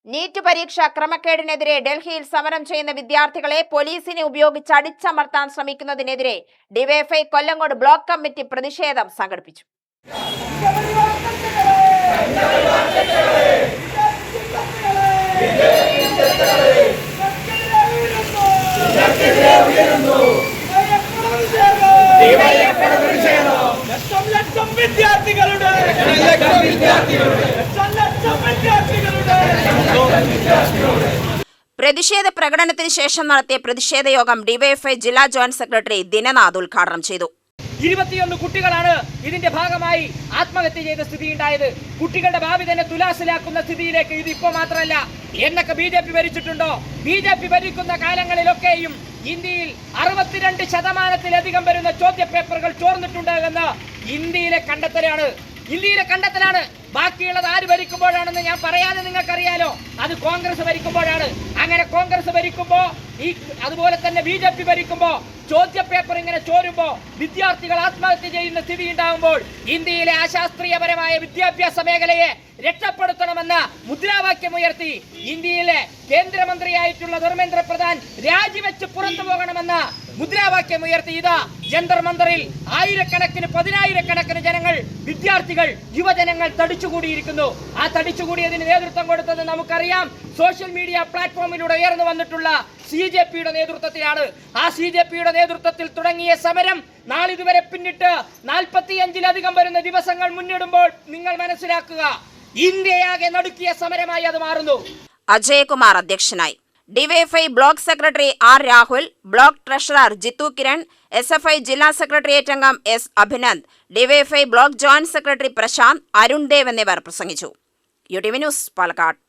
NEET പരീക്ഷ ക്രമക്കേടിനെതിരെ ഡൽഹിയിൽ സമരം ചെയ്യുന്ന വിദ്യാർത്ഥികളെ പോലീസിനെ ഉപയോഗിച്ച് അടിച്ചമർത്താൻ ശ്രമിക്കുന്നതിനെതിരെ ഡിവൈഎഫ്ഐ കൊല്ലങ്കോട് ബ്ലോക്ക് കമ്മിറ്റി പ്രതിഷേധം സംഘടിപ്പിച്ചു. പ്രതിഷേധ പ്രകടനത്തിന് ശേഷം നടത്തിയ പ്രതിഷേധ യോഗം ഡിവൈഎഫ്ഐ ജില്ലാ ജോയിന്റ് സെക്രട്ടറി ദിനനാഥ് ഉദ്ഘാടനം ചെയ്തു. 21 കുട്ടികളാണ് ഇതിന്റെ ഭാഗമായി ആത്മഹത്യ ചെയ്ത സ്ഥിതി ഉണ്ടായത്. കുട്ടികളുടെ ഭാവി തന്നെ തുലാസിലാക്കുന്ന സ്ഥിതിയിലേക്ക് ഇത് ഇപ്പോൾ മാത്രമല്ല, എന്നൊക്കെ BJP ഭരിച്ചിട്ടുണ്ടോ? BJP ഭരിക്കുന്ന കാലങ്ങളിലൊക്കെയും ഇന്ത്യയിൽ 62% വരുന്ന ചോദ്യപേപ്പറുകൾ ചോർന്നിട്ടുണ്ട് എന്ന് ഇന്ത്യയിലെ കണ്ടെത്തലാണ്. ബാക്കിയുള്ളത് ആര് ഭരിക്കുമ്പോഴാണെന്ന് ഞാൻ പറയാതെ നിങ്ങൾക്കറിയാലോ. അത് കോൺഗ്രസ് ഭരിക്കുമ്പോഴാണ്. അങ്ങനെ കോൺഗ്രസ് ഭരിക്കുമ്പോ അതുപോലെ തന്നെ BJP ഭരിക്കുമ്പോ ചോദ്യപേപ്പർ ഇങ്ങനെ ചോരുമ്പോ വിദ്യാർത്ഥികൾ ആത്മഹത്യ ചെയ്യുന്ന സ്ഥിതി ഉണ്ടാകുമ്പോൾ ഇന്ത്യയിലെ അശാസ്ത്രീയപരമായ വിദ്യാഭ്യാസ മേഖലയെ രക്ഷപ്പെടുത്തണമെന്ന് മുദ്രാവാക്യമുയർത്തി ഇന്ത്യയിലെ കേന്ദ്രമന്ത്രിയായിട്ടുള്ള ധർമ്മേന്ദ്ര പ്രധാൻ രാജിവെച്ച് പുറത്തു പോകണമെന്ന് മുദ്രാവാക്യമുയർത്തി ഇതാ ജന്തർ മന്ദറിൽ പതിനായിരക്കണക്കിന് ജനങ്ങൾ, വിദ്യാർത്ഥികൾ, യുവജനങ്ങൾ തടിച്ചുകൂടിയിരിക്കുന്നു. ആ തടിച്ചുകൂടിയതിന് നേതൃത്വം കൊടുത്തത് നമുക്കറിയാം. സോഷ്യൽ മീഡിയ പ്ലാറ്റ്ഫോമിലൂടെ ഉയർന്നു വന്നിട്ടുള്ള CJPയുടെ നേതൃത്വത്തിലാണ്. ആ CJPയുടെ നേതൃത്വത്തിൽ തുടങ്ങിയ സമരം നാളിതുവരെ പിന്നിട്ട് 45-ലധികം വരുന്ന ദിവസങ്ങൾ മുന്നിടുമ്പോൾ നിങ്ങൾ മനസ്സിലാക്കുക, ഇന്ത്യയാകെ നടുക്കിയ സമരമായി അത് മാറുന്നു. അജയകുമാർ അധ്യക്ഷനായി. DYFI block secretary R. Rahul, block treasurer Jithu Kiran, SFI ജില്ലാ സെക്രട്ടേറിയറ്റ് അംഗം S. Abhinand, DYFI block joint secretary Prasanth, Arun Dev എന്നിവർ പ്രസംഗിച്ചു. UTV news, Palakkad.